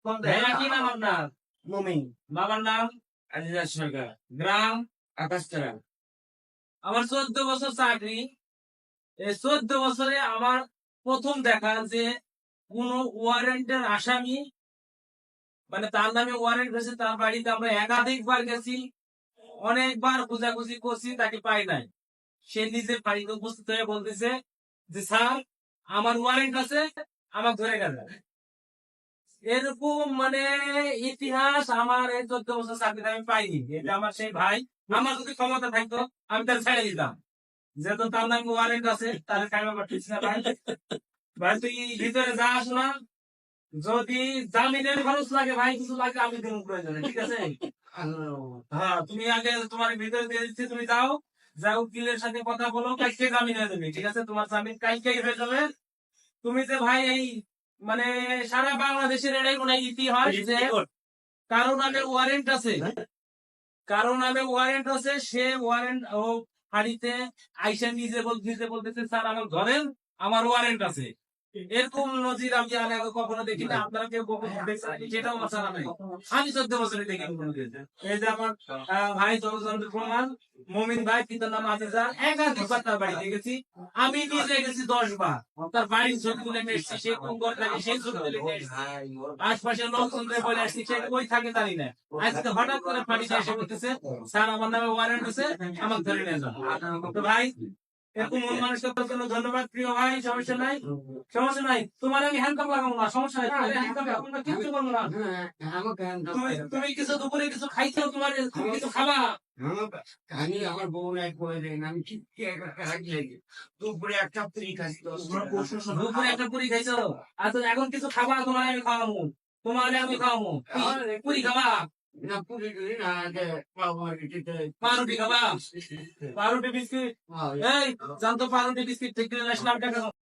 ভাইয়া কি নাম আপনার? মমিন। বাবার নাম? আজিজা সরকার। গ্রাম? আকাশতলা। আমার 14 বছর চাকরি। এই 14 বছরে আমার প্রথম দেখা যে কোন ওয়ারেন্টের আসামি, মানে তার নামে ওয়ারেন্ট হয়েছে, তার বাড়িতে আমরা একাধিকবার গেছি, অনেকবার খোঁজাখুঁজি করছি, তাকে পাই নাই। সে নিজে বাড়িতে উপস্থিত হয়ে বলতেছে যে স্যার, আমার ওয়ারেন্ট আছে, আমাকে ধরে গেল। এরকম মানে ইতিহাস আমার এই 14 বছর চাকরিতে আমি পাইনি। এটা আমার সেই ভাই, আমার যদি ক্ষমতা থাকতো আমি তার ছেড়ে দিতাম, যেহেতু তার নামে ওয়ারেন্ট আছে, তাহলে কাইমা পাঠিয়েছি না ভাই। ভাই তুই ভিতরে যাস না, যদি জামিনের খরচ লাগে ভাই, কিছু লাগে আমি দেবো প্রয়োজনে, ঠিক আছে? হ্যাঁ, তুমি আগে তোমার ভিতরে দিয়ে দিচ্ছি, তুমি যাও, যা উকিলের সাথে কথা বলো, কালকে জামিন হয়ে যাবে, ঠিক আছে? তোমার জামিন কালকেই হয়ে যাবে। তুমি যে ভাই এই মানে সারা বাংলাদেশের এটাই কোনো ইতিহাস যে কারো নামে ওয়ারেন্ট আছে, কারো নামে ওয়ারেন্ট আছে, সে ওয়ারেন্ট ও হাড়িতে আইসা নিজে বলতেছে স্যার আমার ধরেন, আমার ওয়ারেন্ট আছে। এরকম নজির আমি আর আগে কখনো দেখি না। আপনারা কেউ কখনো দেখছেন সেটাও আমার জানা নাই। আমি 14 বছরে দেখি এই যে আমার ভাই জগচন্দ্র প্রমাণ, মমিন ভাই, পিতার নাম আজিজা, একাধিকবার তার বাড়িতে গেছি। আমি নিজে গেছি 10 বার। তার বাড়ির ছবি তুলে নিয়ে এসেছি, সে কোন ঘর থাকে সেই ছবি তুলে নিয়ে এসেছি। আশপাশের লোকজন বলে আসছি, সে কই থাকে জানি না। আজকে হঠাৎ করে ফাঁড়িতে এসে বলতেছে স্যার আমার নামে ওয়ারেন্ট আছে, আমাকে ধরে নিয়ে যান। তো ভাই, এরকম মন মানসিকতার জন্য ধন্যবাদ প্রিয় ভাই। সমস্যা নাই, সমস্যা নাই, তোমার আমি হ্যান্ডকাপ লাগাবো না, সমস্যা নাই, হ্যান্ডকাপ লাগাবো না, কিচ্ছু করবো না। তুমি কিছু দুপুরে কিছু খাইছো, তোমার তুমি কিছু খাবা? আমি আমার বউ নাই করে দেন, আমি ঠিক দুপুরে একটা পুরি খাচ্ছি। দুপুরে একটা পুরি খাইছো? আচ্ছা এখন কিছু খাবা, তোমার আমি খাওয়াবো, তোমার আমি খাওয়াবো। পুরি খাবা? না পুরি টুরি না, পাউরুটি খাবা? পাউরুটি বিস্কিট? এই জানতো পাউরুটি বিস্কিট ঠিক করে আসলাম টাকা